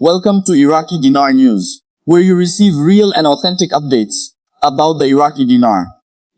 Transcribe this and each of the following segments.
Welcome to Iraqi Dinar News, where you receive real and authentic updates about the Iraqi dinar.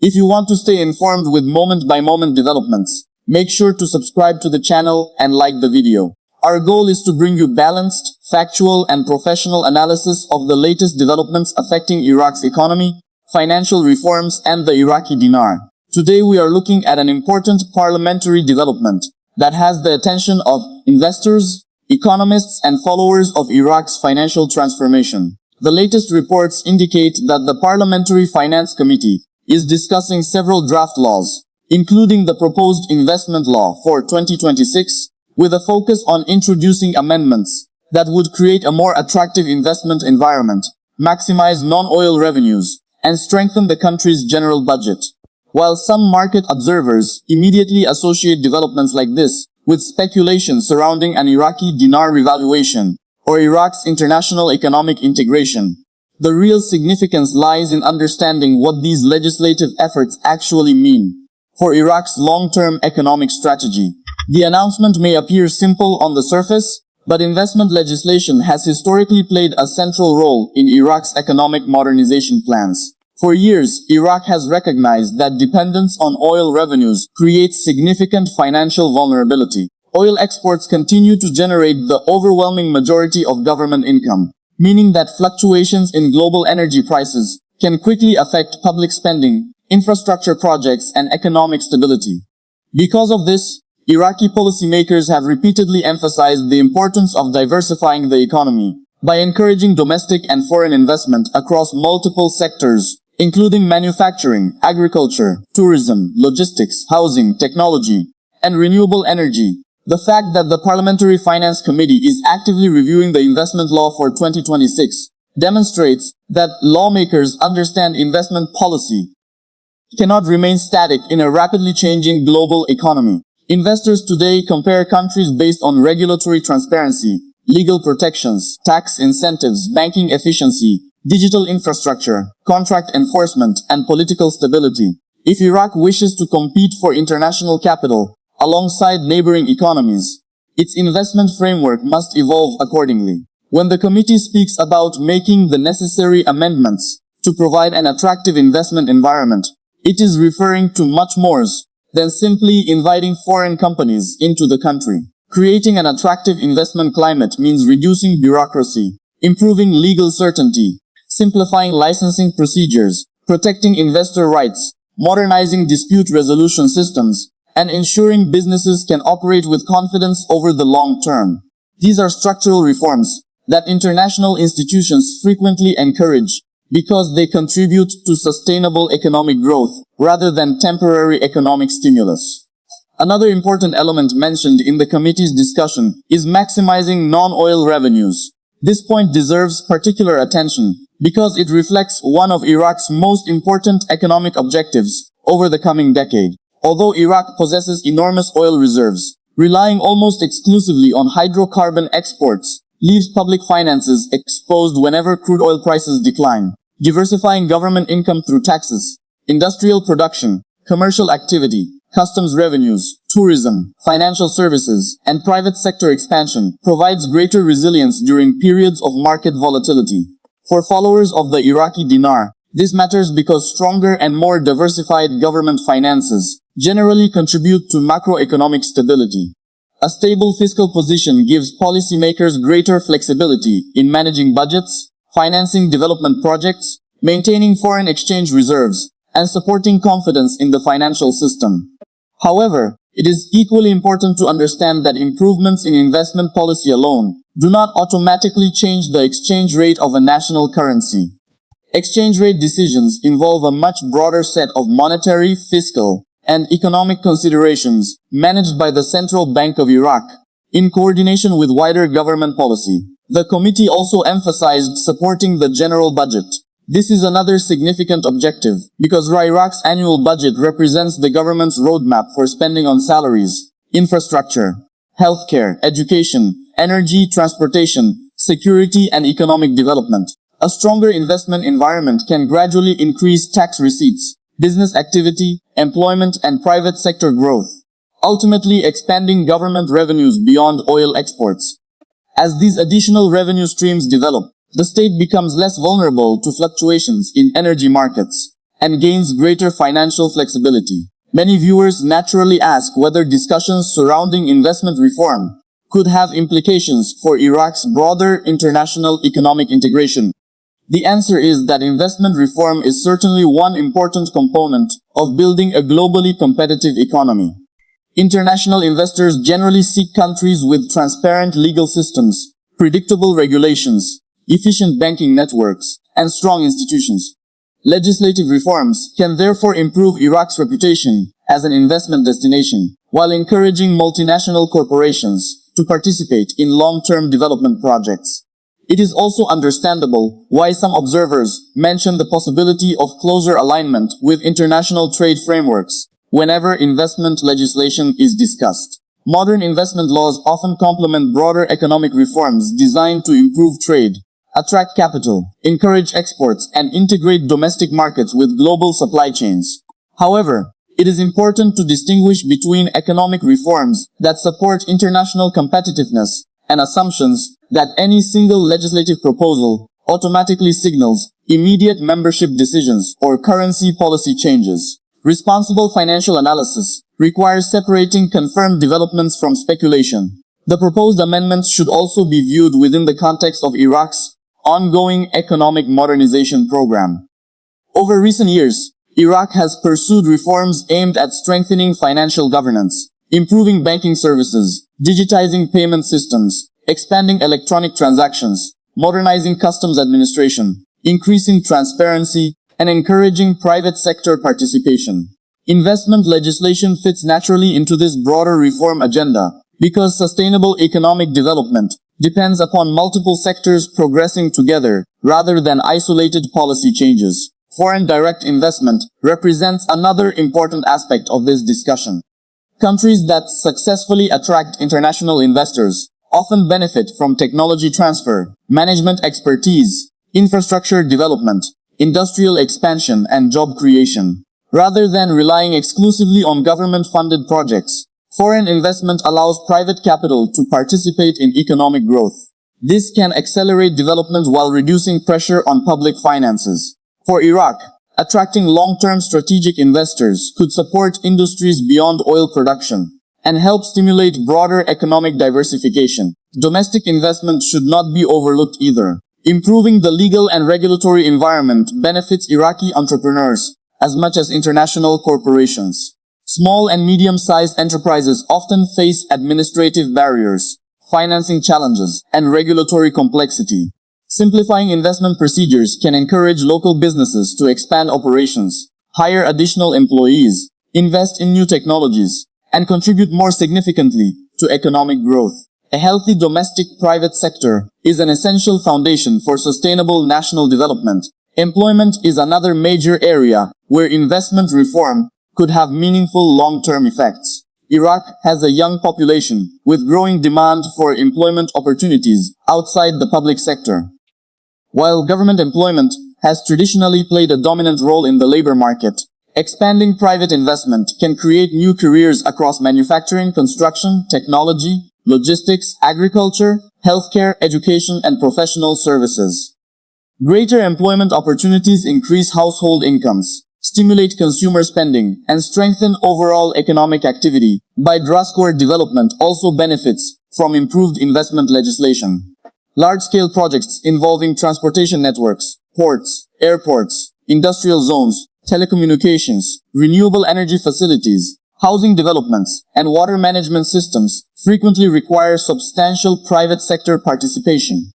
If you want to stay informed with moment-by-moment developments, make sure to subscribe to the channel and like the video. Our goal is to bring you balanced, factual, and professional analysis of the latest developments affecting Iraq's economy, financial reforms, and the Iraqi dinar. Today we are looking at an important parliamentary development that has the attention of investors, economists, and followers of Iraq's financial transformation. The latest reports indicate that the Parliamentary Finance Committee is discussing several draft laws, including the proposed investment law for 2026, with a focus on introducing amendments that would create a more attractive investment environment, maximize non-oil revenues, and strengthen the country's general budget. While some market observers immediately associate developments like this with speculation surrounding an Iraqi dinar revaluation or Iraq's international economic integration, the real significance lies in understanding what these legislative efforts actually mean for Iraq's long-term economic strategy. The announcement may appear simple on the surface, but investment legislation has historically played a central role in Iraq's economic modernization plans. For years, Iraq has recognized that dependence on oil revenues creates significant financial vulnerability. Oil exports continue to generate the overwhelming majority of government income, meaning that fluctuations in global energy prices can quickly affect public spending, infrastructure projects, and economic stability. Because of this, Iraqi policymakers have repeatedly emphasized the importance of diversifying the economy by encouraging domestic and foreign investment across multiple sectors, including manufacturing, agriculture, tourism, logistics, housing, technology, and renewable energy. The fact that the Parliamentary Finance Committee is actively reviewing the investment law for 2026 demonstrates that lawmakers understand investment policy cannot remain static in a rapidly changing global economy. Investors today compare countries based on regulatory transparency, legal protections, tax incentives, banking efficiency, digital infrastructure, contract enforcement, and political stability. If Iraq wishes to compete for international capital alongside neighboring economies, its investment framework must evolve accordingly. When the committee speaks about making the necessary amendments to provide an attractive investment environment, it is referring to much more than simply inviting foreign companies into the country. Creating an attractive investment climate means reducing bureaucracy, improving legal certainty, simplifying licensing procedures, protecting investor rights, modernizing dispute resolution systems, and ensuring businesses can operate with confidence over the long term. These are structural reforms that international institutions frequently encourage because they contribute to sustainable economic growth rather than temporary economic stimulus. Another important element mentioned in the committee's discussion is maximizing non-oil revenues. This point deserves particular attention because it reflects one of Iraq's most important economic objectives over the coming decade. Although Iraq possesses enormous oil reserves, relying almost exclusively on hydrocarbon exports leaves public finances exposed whenever crude oil prices decline. Diversifying government income through taxes, industrial production, commercial activity, customs revenues, tourism, financial services, and private sector expansion provides greater resilience during periods of market volatility. For followers of the Iraqi dinar, this matters because stronger and more diversified government finances generally contribute to macroeconomic stability. A stable fiscal position gives policymakers greater flexibility in managing budgets, financing development projects, maintaining foreign exchange reserves, and supporting confidence in the financial system. However, it is equally important to understand that improvements in investment policy alone do not automatically change the exchange rate of a national currency. Exchange rate decisions involve a much broader set of monetary, fiscal, and economic considerations managed by the Central Bank of Iraq, in coordination with wider government policy. The committee also emphasized supporting the general budget. This is another significant objective, because Iraq's annual budget represents the government's roadmap for spending on salaries, infrastructure, healthcare, education, energy, transportation, security, and economic development. A stronger investment environment can gradually increase tax receipts, business activity, employment, and private sector growth, ultimately expanding government revenues beyond oil exports. As these additional revenue streams develop, the state becomes less vulnerable to fluctuations in energy markets and gains greater financial flexibility. Many viewers naturally ask whether discussions surrounding investment reform could have implications for Iraq's broader international economic integration. The answer is that investment reform is certainly one important component of building a globally competitive economy. International investors generally seek countries with transparent legal systems, predictable regulations, efficient banking networks, and strong institutions. Legislative reforms can therefore improve Iraq's reputation as an investment destination, while encouraging multinational corporations to participate in long-term development projects. It is also understandable why some observers mention the possibility of closer alignment with international trade frameworks whenever investment legislation is discussed. Modern investment laws often complement broader economic reforms designed to improve trade, attract capital, encourage exports, and integrate domestic markets with global supply chains. However, it is important to distinguish between economic reforms that support international competitiveness and assumptions that any single legislative proposal automatically signals immediate membership decisions or currency policy changes. Responsible financial analysis requires separating confirmed developments from speculation. The proposed amendments should also be viewed within the context of Iraq's ongoing economic modernization program. Over recent years, Iraq has pursued reforms aimed at strengthening financial governance, improving banking services, digitizing payment systems, expanding electronic transactions, modernizing customs administration, increasing transparency, and encouraging private sector participation. Investment legislation fits naturally into this broader reform agenda because sustainable economic development depends upon multiple sectors progressing together rather than isolated policy changes. Foreign direct investment represents another important aspect of this discussion. Countries that successfully attract international investors often benefit from technology transfer, management expertise, infrastructure development, industrial expansion, and job creation. Rather than relying exclusively on government-funded projects, foreign investment allows private capital to participate in economic growth. This can accelerate development while reducing pressure on public finances. For Iraq, attracting long-term strategic investors could support industries beyond oil production and help stimulate broader economic diversification. Domestic investment should not be overlooked either. Improving the legal and regulatory environment benefits Iraqi entrepreneurs as much as international corporations. Small and medium-sized enterprises often face administrative barriers, financing challenges, and regulatory complexity. Simplifying investment procedures can encourage local businesses to expand operations, hire additional employees, invest in new technologies, and contribute more significantly to economic growth. A healthy domestic private sector is an essential foundation for sustainable national development. Employment is another major area where investment reform could have meaningful long-term effects. Iraq has a young population with growing demand for employment opportunities outside the public sector. While government employment has traditionally played a dominant role in the labor market, expanding private investment can create new careers across manufacturing, construction, technology, logistics, agriculture, healthcare, education, and professional services. Greater employment opportunities increase household incomes, stimulate consumer spending, and strengthen overall economic activity. By-Drascore development also benefits from improved investment legislation. Large-scale projects involving transportation networks, ports, airports, industrial zones, telecommunications, renewable energy facilities, housing developments, and water management systems frequently require substantial private sector participation.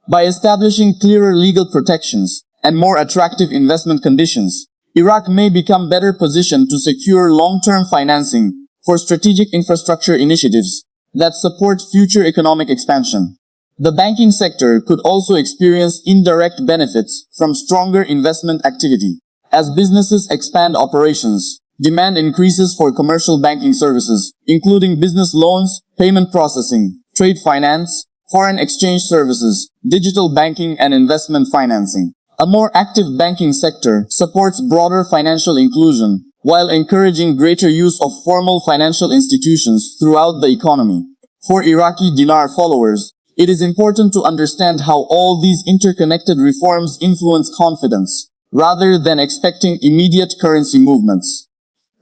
By establishing clearer legal protections and more attractive investment conditions, Iraq may become better positioned to secure long-term financing for strategic infrastructure initiatives that support future economic expansion. The banking sector could also experience indirect benefits from stronger investment activity. As businesses expand operations, demand increases for commercial banking services, including business loans, payment processing, trade finance, foreign exchange services, digital banking, and investment financing. A more active banking sector supports broader financial inclusion while encouraging greater use of formal financial institutions throughout the economy. For Iraqi Dinar followers, It is important to understand how all these interconnected reforms influence confidence, rather than expecting immediate currency movements.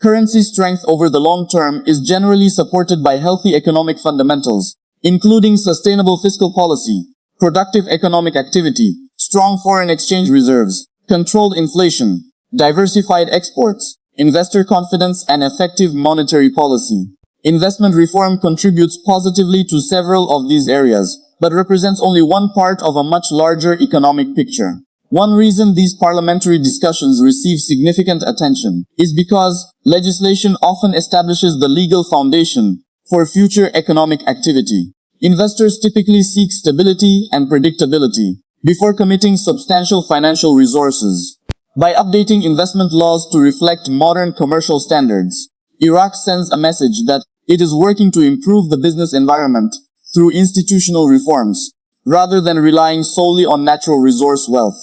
Currency strength over the long term is generally supported by healthy economic fundamentals, including sustainable fiscal policy, productive economic activity, strong foreign exchange reserves, controlled inflation, diversified exports, investor confidence, and effective monetary policy. Investment reform contributes positively to several of these areas, but represents only one part of a much larger economic picture. One reason these parliamentary discussions receive significant attention is because legislation often establishes the legal foundation for future economic activity. Investors typically seek stability and predictability before committing substantial financial resources. By updating investment laws to reflect modern commercial standards, Iraq sends a message that it is working to improve the business environment through institutional reforms, rather than relying solely on natural resource wealth.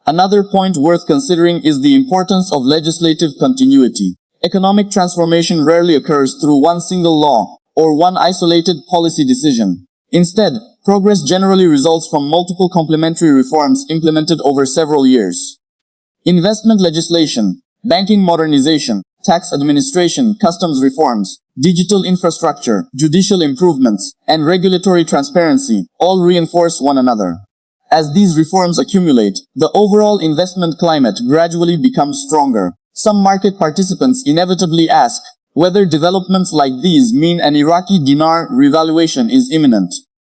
Another point worth considering is the importance of legislative continuity. Economic transformation rarely occurs through one single law or one isolated policy decision. Instead, progress generally results from multiple complementary reforms implemented over several years. Investment legislation, banking modernization, tax administration, customs reforms, digital infrastructure, judicial improvements, and regulatory transparency all reinforce one another. As these reforms accumulate, the overall investment climate gradually becomes stronger. Some market participants inevitably ask whether developments like these mean an Iraqi dinar revaluation is imminent.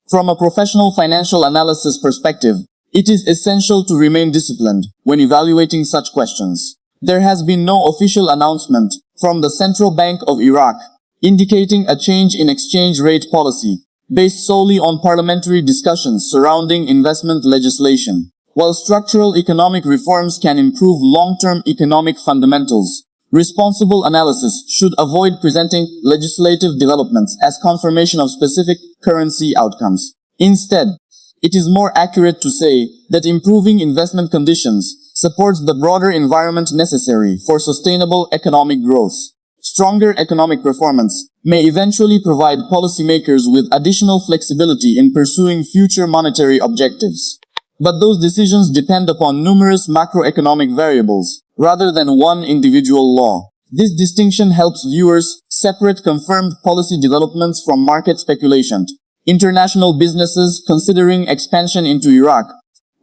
From a professional financial analysis perspective, it is essential to remain disciplined when evaluating such questions. There has been no official announcement from the Central Bank of Iraq indicating a change in exchange rate policy, based solely on parliamentary discussions surrounding investment legislation. While structural economic reforms can improve long-term economic fundamentals, responsible analysis should avoid presenting legislative developments as confirmation of specific currency outcomes. Instead, it is more accurate to say that improving investment conditions supports the broader environment necessary for sustainable economic growth. Stronger economic performance may eventually provide policymakers with additional flexibility in pursuing future monetary objectives. But those decisions depend upon numerous macroeconomic variables, rather than one individual law. This distinction helps viewers separate confirmed policy developments from market speculation. International businesses considering expansion into Iraq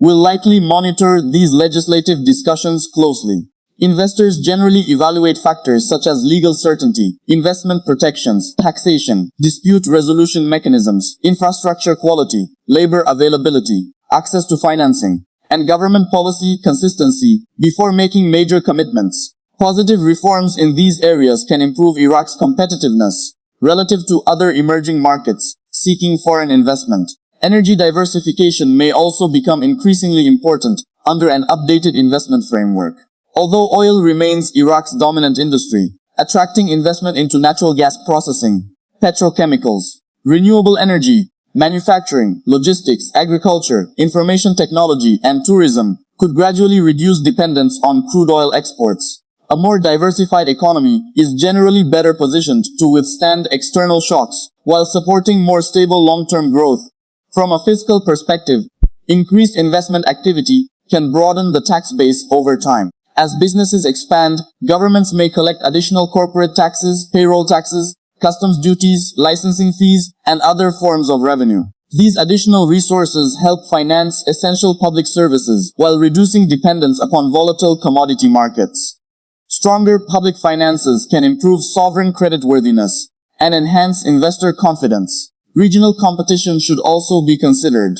will likely monitor these legislative discussions closely. Investors generally evaluate factors such as legal certainty, investment protections, taxation, dispute resolution mechanisms, infrastructure quality, labor availability, access to financing, and government policy consistency before making major commitments. Positive reforms in these areas can improve Iraq's competitiveness relative to other emerging markets seeking foreign investment. Energy diversification may also become increasingly important under an updated investment framework. Although oil remains Iraq's dominant industry, attracting investment into natural gas processing, petrochemicals, renewable energy, manufacturing, logistics, agriculture, information technology, and tourism could gradually reduce dependence on crude oil exports. A more diversified economy is generally better positioned to withstand external shocks while supporting more stable long-term growth. From a fiscal perspective, increased investment activity can broaden the tax base over time. As businesses expand, governments may collect additional corporate taxes, payroll taxes, customs duties, licensing fees, and other forms of revenue. These additional resources help finance essential public services while reducing dependence upon volatile commodity markets. Stronger public finances can improve sovereign creditworthiness and enhance investor confidence. Regional competition should also be considered.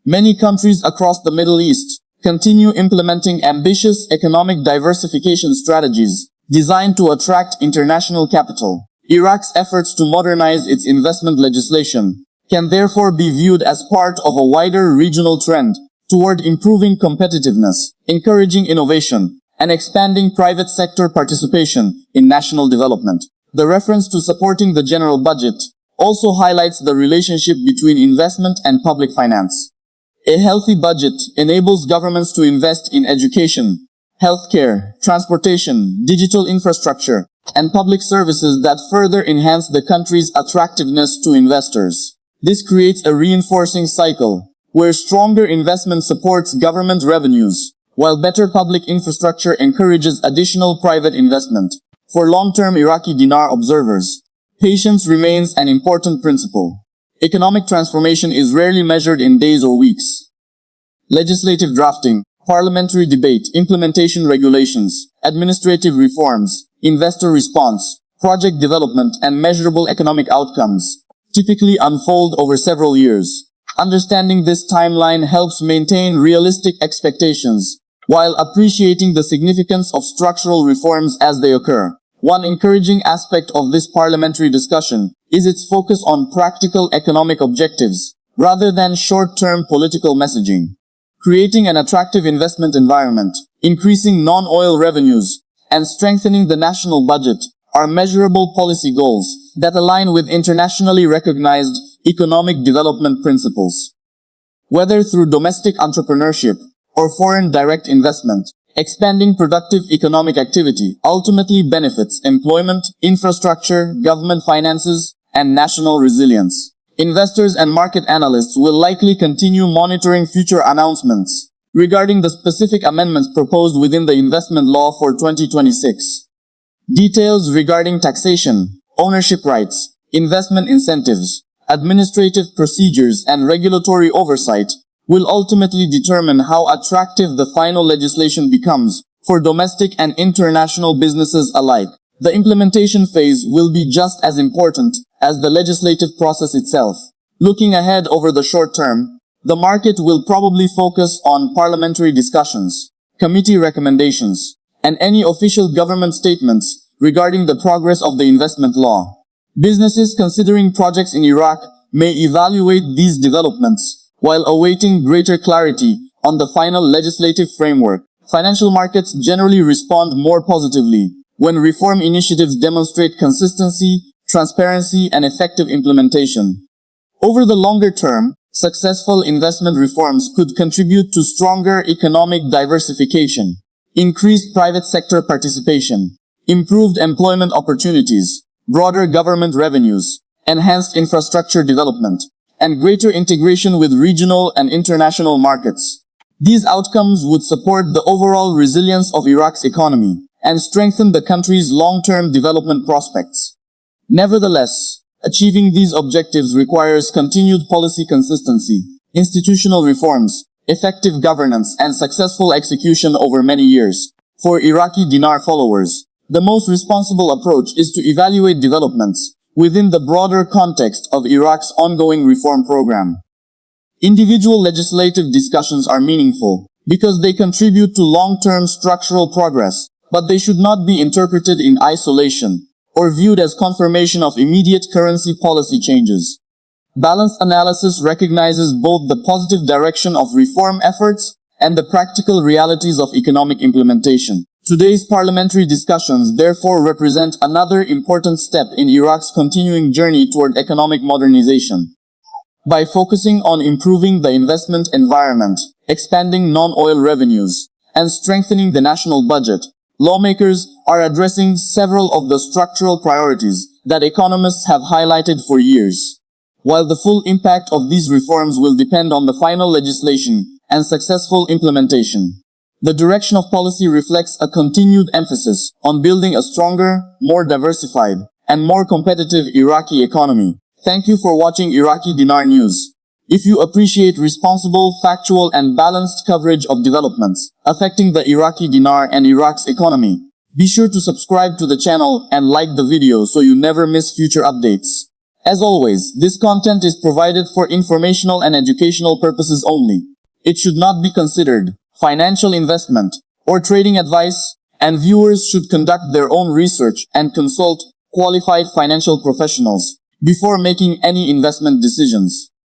Many countries across the Middle East continue implementing ambitious economic diversification strategies designed to attract international capital. Iraq's efforts to modernize its investment legislation can therefore be viewed as part of a wider regional trend toward improving competitiveness, encouraging innovation, and expanding private sector participation in national development. The reference to supporting the general budget also highlights the relationship between investment and public finance. A healthy budget enables governments to invest in education, healthcare, transportation, digital infrastructure, and public services that further enhance the country's attractiveness to investors. This creates a reinforcing cycle, where stronger investment supports government revenues, while better public infrastructure encourages additional private investment. For long-term Iraqi dinar observers, patience remains an important principle. Economic transformation is rarely measured in days or weeks. Legislative drafting, parliamentary debate, implementation regulations, administrative reforms, investor response, project development, and measurable economic outcomes typically unfold over several years. Understanding this timeline helps maintain realistic expectations, while appreciating the significance of structural reforms as they occur. One encouraging aspect of this parliamentary discussion is its focus on practical economic objectives, rather than short-term political messaging. Creating an attractive investment environment, increasing non-oil revenues, and strengthening the national budget are measurable policy goals that align with internationally recognized economic development principles. Whether through domestic entrepreneurship or foreign direct investment, expanding productive economic activity ultimately benefits employment, infrastructure, government finances, and national resilience. Investors and market analysts will likely continue monitoring future announcements regarding the specific amendments proposed within the investment law for 2026. Details regarding taxation, ownership rights, investment incentives, administrative procedures, and regulatory oversight will ultimately determine how attractive the final legislation becomes for domestic and international businesses alike. The implementation phase will be just as important as the legislative process itself. Looking ahead over the short term, the market will probably focus on parliamentary discussions, committee recommendations, and any official government statements regarding the progress of the investment law. Businesses considering projects in Iraq may evaluate these developments while awaiting greater clarity on the final legislative framework. Financial markets generally respond more positively when reform initiatives demonstrate consistency, transparency, and effective implementation. Over the longer term, successful investment reforms could contribute to stronger economic diversification, increased private sector participation, improved employment opportunities, broader government revenues, enhanced infrastructure development, and greater integration with regional and international markets. These outcomes would support the overall resilience of Iraq's economy and strengthen the country's long-term development prospects. Nevertheless, achieving these objectives requires continued policy consistency, institutional reforms, effective governance, and successful execution over many years. For Iraqi dinar followers, the most responsible approach is to evaluate developments within the broader context of Iraq's ongoing reform program. Individual legislative discussions are meaningful because they contribute to long-term structural progress, but they should not be interpreted in isolation or viewed as confirmation of immediate currency policy changes. Balanced analysis recognizes both the positive direction of reform efforts and the practical realities of economic implementation. Today's parliamentary discussions therefore represent another important step in Iraq's continuing journey toward economic modernization. By focusing on improving the investment environment, expanding non-oil revenues, and strengthening the national budget, lawmakers are addressing several of the structural priorities that economists have highlighted for years. While the full impact of these reforms will depend on the final legislation and successful implementation, the direction of policy reflects a continued emphasis on building a stronger, more diversified, and more competitive Iraqi economy. Thank you for watching Iraqi Dinar News. If you appreciate responsible, factual, and balanced coverage of developments affecting the Iraqi dinar and Iraq's economy, be sure to subscribe to the channel and like the video so you never miss future updates. As always, this content is provided for informational and educational purposes only. It should not be considered financial investment or trading advice, and viewers should conduct their own research and consult qualified financial professionals before making any investment decisions.